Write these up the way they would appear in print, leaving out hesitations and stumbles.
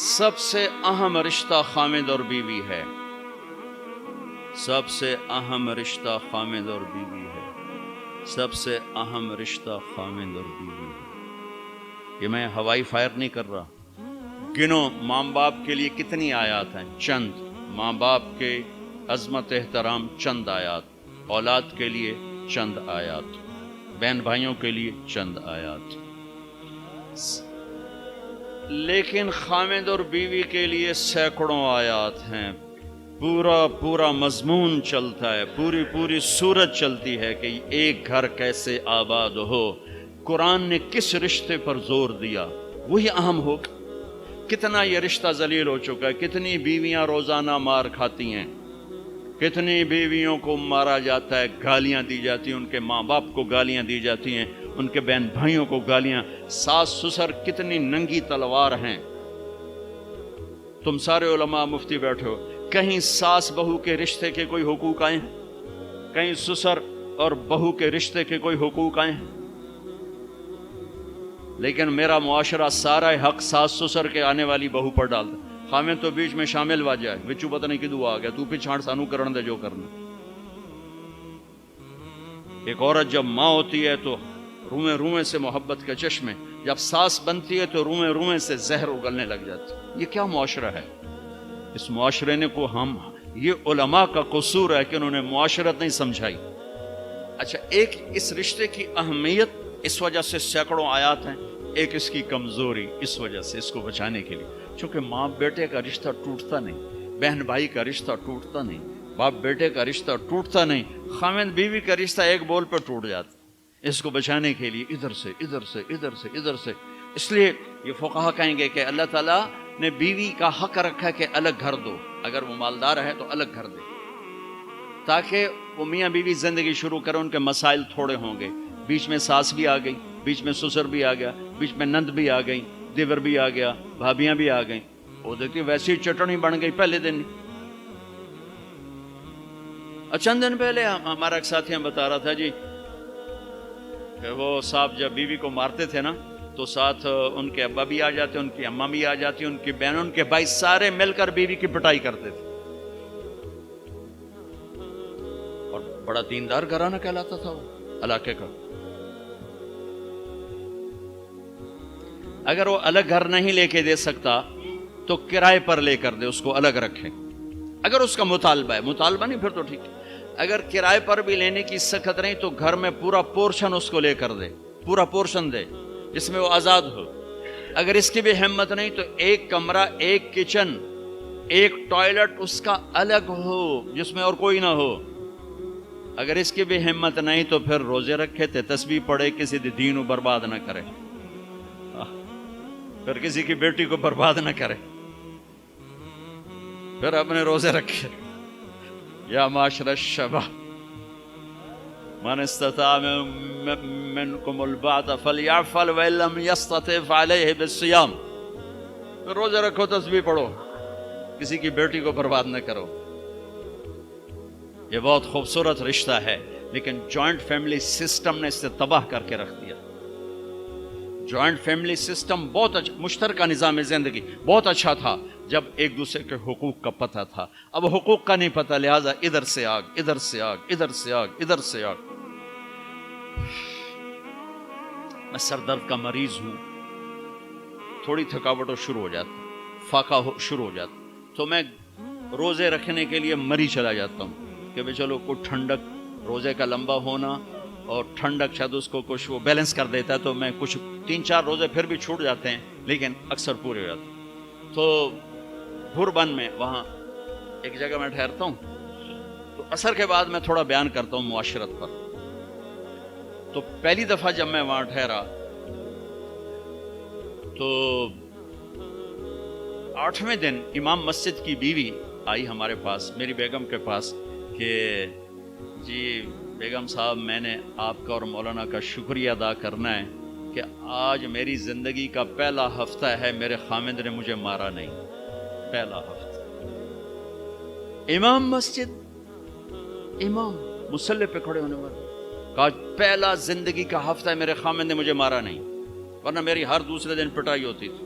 سب سے اہم رشتہ خامد اور بیوی ہے، سب سے اہم رشتہ خامد اور بیوی ہے، سب سے اہم رشتہ خامد اور بیوی ہے۔ یہ میں ہوائی فائر نہیں کر رہا، گنو ماں باپ کے لیے کتنی آیات ہیں، چند ماں باپ کے عظمت احترام، چند آیات اولاد کے لیے، چند آیات بہن بھائیوں کے لیے، چند آیات، لیکن خامد اور بیوی کے لیے سینکڑوں آیات ہیں، پورا مضمون چلتا ہے، پوری سورت چلتی ہے کہ ایک گھر کیسے آباد ہو۔ قرآن نے کس رشتے پر زور دیا وہی اہم ہو۔ کتنا یہ رشتہ ذلیل ہو چکا ہے، کتنی بیویاں روزانہ مار کھاتی ہیں، کتنی بیویوں کو مارا جاتا ہے، گالیاں دی جاتی ہیں، ان کے ماں باپ کو گالیاں دی جاتی ہیں، ان کے بہن بھائیوں کو گالیاں، ساس سسر کتنی ننگی تلوار ہیں۔ تم سارے علماء مفتی بیٹھے ہو، کہیں ساس بہو کے رشتے کے کوئی حقوق آئے ہیں؟ کہیں سسر اور بہو کے رشتے کے کوئی حقوق آئے ہیں؟ لیکن میرا معاشرہ سارا حق ساس سسر کے آنے والی بہو پر ڈالتا، خامد تو بیچ میں شامل وا جائے، بچو پتہ نہیں کدو آ گیا، تو پہ چھاڑ سانو کرن دے جو کرنا۔ ایک عورت جب ماں ہوتی ہے تو روئیں سے محبت کے چشمے، جب ساس بنتی ہے تو روئیں سے زہر اگلنے لگ جاتی۔ یہ کیا معاشرہ ہے؟ اس معاشرے نے کو ہم، یہ علماء کا قصور ہے کہ انہوں نے معاشرت نہیں سمجھائی۔ اچھا، ایک اس رشتے کی اہمیت اس وجہ سے سینکڑوں آیات ہیں، ایک اس کی کمزوری اس وجہ سے، اس کو بچانے کے لیے، چونکہ ماں بیٹے کا رشتہ ٹوٹتا نہیں، بہن بھائی کا رشتہ ٹوٹتا نہیں، باپ بیٹے کا رشتہ ٹوٹتا نہیں، خامد بیوی کا رشتہ ایک بول پر ٹوٹ جاتا۔ اس کو بچانے کے لیے ادھر سے، اس لیے یہ فقہا کہیں گے کہ اللہ تعالیٰ نے بیوی کا حق رکھا کہ الگ گھر دو، اگر وہ مالدار ہے تو الگ گھر دے، تاکہ وہ میاں بیوی زندگی شروع کریں، ان کے مسائل تھوڑے ہوں گے۔ بیچ میں ساس بھی آ گئی، بیچ میں سسر بھی آ گیا، بیچ میں نند بھی آ گئی، دیور بھی آ گیا، بھابیاں بھی آ گئیں، وہ دیکھتی ویسی چٹنی بن گئی پہلے دن۔ چند دن پہلے ہمارا ایک ساتھی بتا رہا تھا جی کہ وہ صاحب جب بیوی کو مارتے تھے نا تو ساتھ ان کے ابا بھی آ جاتے، ان کی اماں بھی آ جاتی، ان کی بہنوں، ان کے بھائی، سارے مل کر بیوی کی پٹائی کرتے تھے، اور بڑا دیندار گھرانہ کہلاتا تھا وہ علاقے کا۔ اگر وہ الگ گھر نہیں لے کے دے سکتا تو کرائے پر لے کر دے، اس کو الگ رکھے، اگر اس کا مطالبہ ہے، مطالبہ نہیں پھر تو ٹھیک ہے، اگر کرائے پر بھی لینے کی سخت نہیں تو گھر میں پورا پورشن اس کو لے کر دے، پورا پورشن دے جس میں وہ آزاد ہو۔ اگر اس کی بھی ہمت نہیں تو ایک کمرہ، ایک کچن، ایک ٹوائلٹ اس کا الگ ہو جس میں اور کوئی نہ ہو۔ اگر اس کی بھی ہمت نہیں تو پھر روزے رکھے تے، تسبیح پڑھے، کسی دین کو برباد نہ کرے، پھر کسی کی بیٹی کو برباد نہ کرے، پھر اپنے روزے رکھے۔ یا معاشر الشباب من استطاع منکم الباءۃ فلیعفل وان لم یستطع فعلیہ بالصیام، پھر روزے رکھو، تسبیح پڑھو، کسی کی بیٹی کو برباد نہ کرو۔ یہ بہت خوبصورت رشتہ ہے، لیکن جوائنٹ فیملی سسٹم نے اسے تباہ کر کے رکھ دیا۔ جوائنٹ فیملی سسٹم بہت اچھا، مشترکہ نظام زندگی بہت اچھا تھا جب ایک دوسرے کے حقوق کا پتہ تھا، اب حقوق کا نہیں پتہ، لہذا ادھر سے آگ، ادھر سے آگ، ادھر سے آگ، ادھر سے آگ۔ میں سر درد کا مریض ہوں، تھوڑی تھکاوٹ شروع ہو جاتا، فاقہ شروع ہو جاتا، تو میں روزے رکھنے کے لیے مری چلا جاتا ہوں کہ بھئی چلو کوئی ٹھنڈک، روزے کا لمبا ہونا اور ٹھنڈک شاید اس کو کچھ وہ بیلنس کر دیتا ہے، تو میں کچھ 3-4 روزے پھر بھی چھوٹ جاتے ہیں لیکن اکثر پورے ہو جاتے ہیں۔ تو بھربن میں وہاں ایک جگہ میں ٹھہرتا ہوں، تو عصر کے بعد میں تھوڑا بیان کرتا ہوں معاشرت پر۔ تو پہلی دفعہ جب میں وہاں ٹھہرا تو 8ویں دن امام مسجد کی بیوی آئی ہمارے پاس، میری بیگم کے پاس، کہ جی بیگم صاحب، میں نے آپ کا اور مولانا کا شکریہ ادا کرنا ہے کہ آج میری زندگی کا پہلا ہفتہ ہے میرے خامد نے مجھے مارا نہیں، پہلا ہفتہ۔ امام مسجد، امام مصلی پہ کھڑے ہونے والے، کہا پہلا زندگی کا ہفتہ ہے میرے خامد نے مجھے مارا نہیں، ورنہ میری ہر دوسرے دن پٹائی ہوتی تھی۔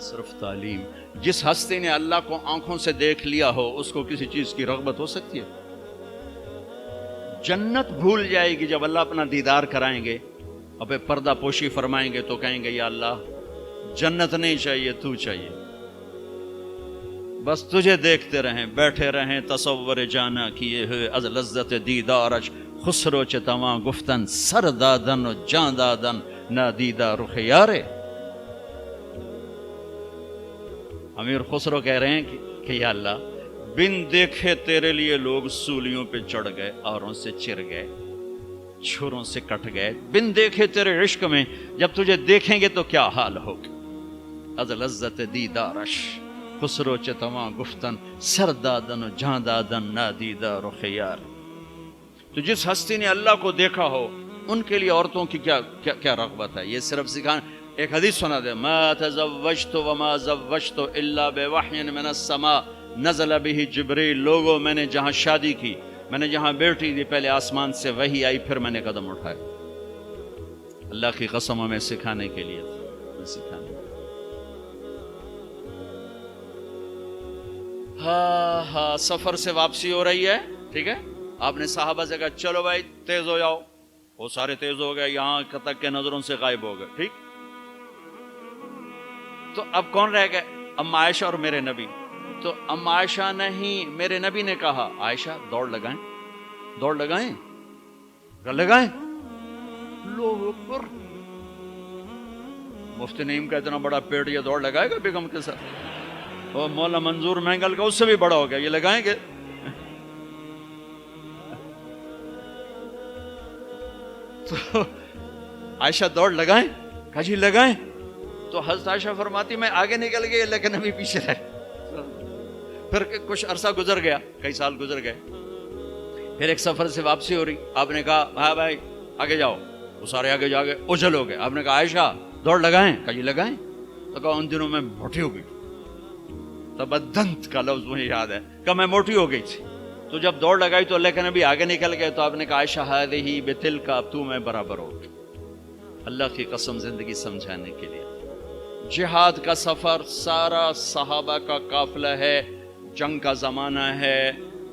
صرف تعلیم. جس ہستی نے اللہ کو آنکھوں سے دیکھ لیا ہو اس کو کسی چیز کی رغبت ہو سکتی ہے؟ جنت بھول جائے گی جب اللہ اپنا دیدار کرائیں گے، اب پردہ پوشی فرمائیں گے تو کہیں گے یا اللہ جنت نہیں چاہیے، تو چاہیے، بس تجھے دیکھتے رہیں، بیٹھے رہیں تصور جانا کیے ہوئے از لذت دیدارش، خسرو چتواں گفتن سر دادن و جان دادن نہ دیدہ رخ یارے. امیر خسرو کہہ رہے ہیں کہ یا اللہ بن دیکھے تیرے لیے لوگ سولیوں پہ چڑھ گئے، آروں سے چر گئے، چھروں سے کٹ گئے، بن دیکھے تیرے عشق میں جب تجھے دیکھیں گے تو کیا حال ہوگا. از لذت دیدارش خسرو چتواں گفتن سر دادن و جان دادن نادیدہ رخ یار. تو جس ہستی نے اللہ کو دیکھا ہو ان کے لیے عورتوں کی کیا رغبت ہے؟ یہ صرف سکھانا. ایک حدیث سنا دے، ما تزوجت وما زوجت الا بوحی من السماء نزل به جبریل. لوگوں میں نے جہاں شادی کی، میں نے جہاں بیٹی دی، پہلے آسمان سے وحی آئی، پھر میں نے قدم اٹھائے. اللہ کی قسم ہمیں سکھانے کے لیے سکھانے. ہاں سفر سے واپسی ہو رہی ہے، ٹھیک ہے، آپ نے صحابہ سے کہا چلو بھائی تیز ہو جاؤ، وہ سارے تیز ہو گئے، یہاں تک کے نظروں سے غائب ہو گئے، ٹھیک. تو اب کون رہ گئے؟ اما عائشہ اور میرے نبی. تو اما عائشہ نہیں، میرے نبی نے کہا عائشہ دوڑ لگائیں، دوڑ لگائیں، لگائیں. اللہ اکبر، مفتی نعیم کا اتنا بڑا پیٹ، یہ دوڑ لگائے گا بیگم کے ساتھ؟ اور مولا منظور مینگل کا اس سے بھی بڑا ہو گیا، یہ لگائیں گے؟ تو عائشہ دوڑ لگائیں، کہا جی لگائیں. تو حضرت عائشہ فرماتی میں آگے نکل گئی لیکن ابھی پیچھے رہے. پھر کچھ عرصہ گزر گیا، کئی سال گزر گئے، پھر ایک سفر سے واپسی ہو رہی. آپ نے کہا ہاں بھائی آگے جاؤ، وہ سارے آگے جا گئے، اجل ہو گئے. آپ نے کہا عائشہ دوڑ لگائیں، کہا جی لگائیں. تو کہا ان دنوں میں موٹی ہو گئی، تبدنت کا لفظ مجھے یاد ہے، کہ میں موٹی ہو گئی تھی. تو جب دوڑ لگائی تو اللہ کے نبی آگے نکل گئے. تو آپ نے کہا عائشہ ہذہ بتلک، اب تو میں برابر ہو. اللہ کی قسم زندگی سمجھانے کے لیے. جہاد کا سفر سارا صحابہ کا قافلہ ہے، جنگ کا زمانہ ہے،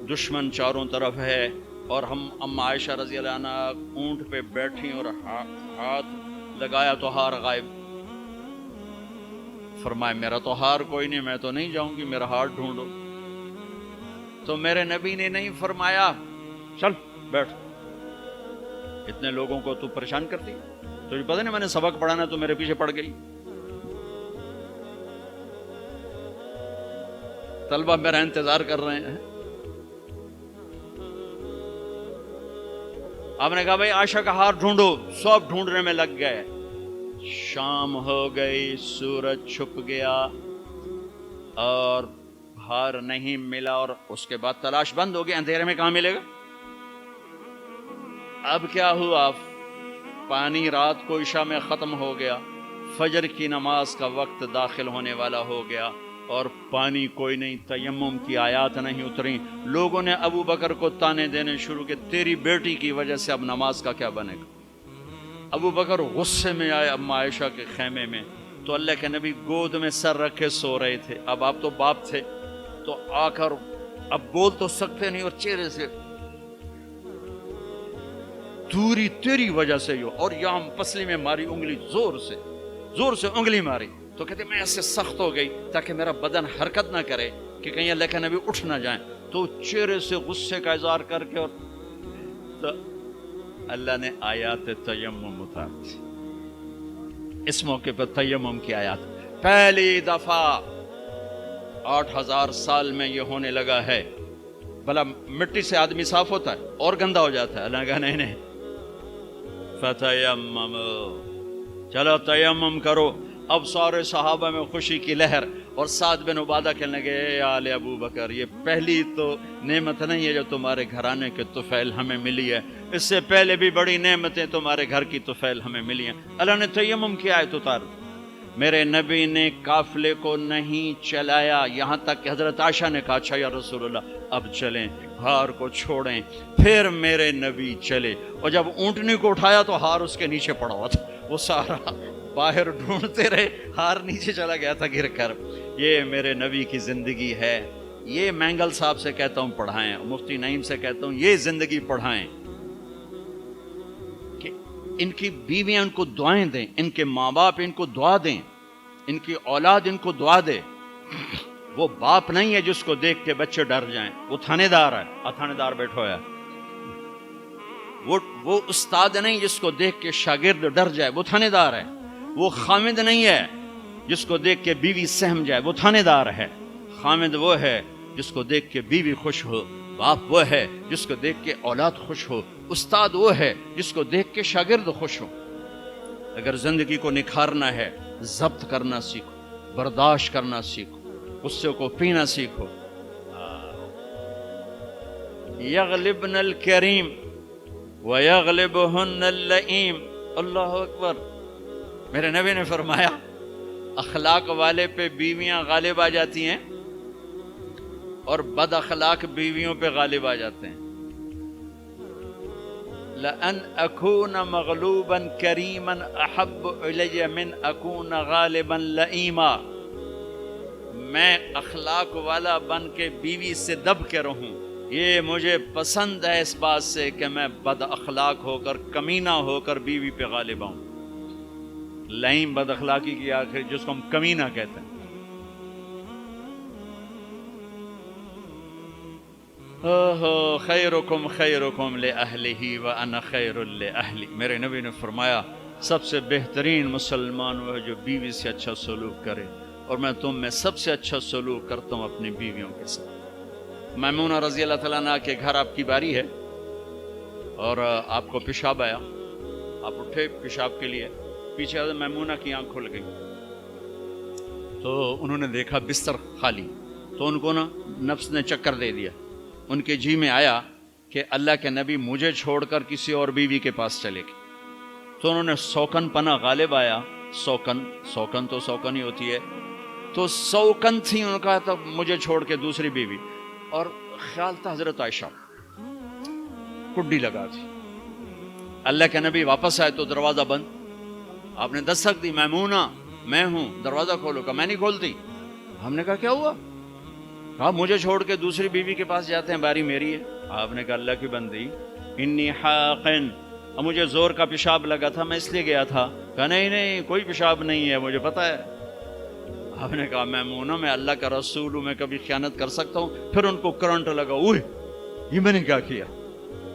دشمن چاروں طرف ہے، اور ہم اما عائشہ رضی اللہ عنہ اونٹ پہ بیٹھی اور ہاتھ لگایا تو ہار غائب. فرمایا میرا تو ہار کوئی نہیں، میں تو نہیں جاؤں گی، میرا ہار ڈھونڈو. تو میرے نبی نے نہیں فرمایا چل بیٹھ، اتنے لوگوں کو تو پریشان کرتی، تجھے پتہ نہیں میں نے سبق پڑھانا تو میرے پیچھے پڑ گئی. طلبہ میرا انتظار کر رہے ہیں. آپ نے کہا بھائی عائشہ کا ہار ڈھونڈو. سب ڈھونڈنے میں لگ گئے. شام ہو گئی، سورج چھپ گیا اور ہار نہیں ملا، اور اس کے بعد تلاش بند ہو گئی. اندھیرے میں کہاں ملے گا؟ اب کیا ہوا؟ پانی رات کو عشاء میں ختم ہو گیا، فجر کی نماز کا وقت داخل ہونے والا ہو گیا، اور پانی کوئی نہیں، تیمم کی آیات نہیں اتری. لوگوں نے ابو بکر کو تانے دینے شروع کہ تیری بیٹی کی وجہ سے اب نماز کا کیا بنے گا. ابو بکر غصے میں آئے اما عائشہ کے خیمے میں. تو اللہ کے نبی گود میں سر رکھے سو رہے تھے. اب آپ تو باپ تھے، تو آ کر اب بول تو سکتے نہیں، اور چہرے سے دوری تیری وجہ سے ہو، اور یہاں پسلی میں ماری انگلی، زور سے انگلی ماری. تو کہتے میں ایسے سخت ہو گئی تاکہ میرا بدن حرکت نہ کرے کہ کہیں اللہ کے نبی اٹھ نہ جائیں. تو چہرے سے غصے کا اظہار کر کے، اور تو اللہ نے آیات تیمم اتار دی. اس موقع پر تیمم کی آیات پہلی دفعہ 8000 سال میں یہ ہونے لگا ہے. بھلا مٹی سے آدمی صاف ہوتا ہے اور گندا ہو جاتا ہے؟ اللہ نے کہا نہیں، فتیمم، چلو تیمم کرو. اب سارے صحابہ میں خوشی کی لہر، اور سعد بن عبادہ کہنے لگے اے آل ابو بکر، یہ پہلی تو نعمت نہیں ہے جو تمہارے گھرانے کے طفیل ہمیں ملی ہے، اس سے پہلے بھی بڑی نعمتیں تمہارے گھر کی طفیل ہمیں ملی ہیں. اللہ نے تیمم کی آیت اتار دی. میرے نبی نے قافلے کو نہیں چلایا، یہاں تک کہ حضرت عائشہ نے کہا اچھا یا رسول اللہ اب چلیں، ہار کو چھوڑیں. پھر میرے نبی چلے، اور جب اونٹنی کو اٹھایا تو ہار اس کے نیچے پڑا ہوا تھا، وہ سارا باہر ڈھونڈتے رہے، ہار نیچے چلا گیا تھا گر کر. یہ میرے نبی کی زندگی ہے. یہ مینگل صاحب سے کہتا ہوں پڑھائیں، مفتی نعیم سے کہتا ہوں یہ زندگی پڑھائیں کہ ان کی بیویاں ان کو دعائیں دیں، ان کے ماں باپ ان کو دعا دیں، ان کی اولاد ان کو دعا دے. وہ باپ نہیں ہے جس کو دیکھ کے بچے ڈر جائیں، وہ تھانے دار ہے. تھانے دار بیٹھو ہے. وہ استاد نہیں جس کو دیکھ کے شاگرد ڈر جائے، وہ تھانے دار ہے. وہ خامد نہیں ہے جس کو دیکھ کے بیوی سہم جائے، وہ تھانے دار ہے. خامد وہ ہے جس کو دیکھ کے بیوی خوش ہو، باپ وہ ہے جس کو دیکھ کے اولاد خوش ہو، استاد وہ ہے جس کو دیکھ کے شاگرد خوش ہو. اگر زندگی کو نکھارنا ہے، ضبط کرنا سیکھو، برداشت کرنا سیکھو، غصے کو پینا سیکھو. یغلبن الکریم ویغلبہن اللئیم. اللہ اکبر. میرے نبی نے فرمایا اخلاق والے پہ بیویاں غالب آ جاتی ہیں اور بد اخلاق بیویوں پہ غالب آ جاتے ہیں. لَأَنْ أَكُونَ مَغْلُوبًا كَرِيمًا أَحَبُّ إِلَيَّ مِنْ أَكُونَ غَالِبًا لَئِيمًا. میں اخلاق والا بن کے بیوی سے دب کے رہوں، یہ مجھے پسند ہے اس بات سے کہ میں بد اخلاق ہو کر، کمینہ ہو کر بیوی پہ غالب آؤں. لئیم بد اخلاقی کی آخر جس کو ہم کمینہ کہتے ہیں. خیرکم خیرکم لأہلہ وانا خیر لأہلی. میرے نبی نے فرمایا سب سے بہترین مسلمان وہ ہے جو بیوی سے اچھا سلوک کرے، اور میں تم میں سب سے اچھا سلوک کرتا ہوں اپنی بیویوں کے ساتھ. میمونہ رضی اللہ تعالیٰ عنہ کے گھر آپ کی باری ہے اور آپ کو پیشاب آیا، آپ اٹھے پیشاب کے لیے، پیچھے میمونہ کی آنکھ کھل گئی تو انہوں نے دیکھا بستر خالی، تو ان کو نا نفس نے چکر دے دیا. ان کے جی میں آیا کہ اللہ کے نبی مجھے چھوڑ کر کسی اور بیوی کے پاس چلے گئے. تو انہوں نے سوکن پنا غالب آیا. سوکن تو سوکن ہی ہوتی ہے، تو سوکن تھی، انہوں نے کہا تھا مجھے چھوڑ کے دوسری بیوی، اور خیال تھا حضرت عائشہ کڈی لگا تھی. اللہ کے نبی واپس آئے تو دروازہ بند. آپ نے دستک دی، میمونہ میں ہوں، دروازہ کھولو. کہا میں نہیں کھولتی. ہم نے کہا کیا ہوا؟ کہا مجھے چھوڑ کے دوسری بیوی کے پاس جاتے ہیں، باری میری ہے. آپ نے کہا اللہ کی بندی انی حاقن، مجھے زور کا پیشاب لگا تھا میں اس لیے گیا تھا. کہا نہیں کوئی پیشاب نہیں ہے، مجھے پتا ہے. آپ نے کہا میمونہ میں اللہ کا رسول ہوں، میں کبھی خیانت کر سکتا ہوں؟ پھر ان کو کرنٹ لگا، اوہ یہ میں نے کیا کیا؟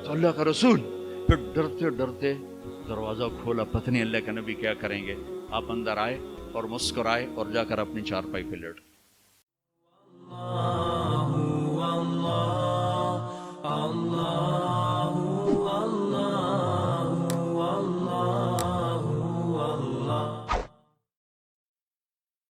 تو اللہ کا رسول. پھر ڈرتے ڈرتے دروازہ کھولا، پتہ نہیں اللہ کے نبی کیا کریں گے. آپ اندر آئے اور مسکرائے اور جا کر اپنی چارپائی پہ لیٹ.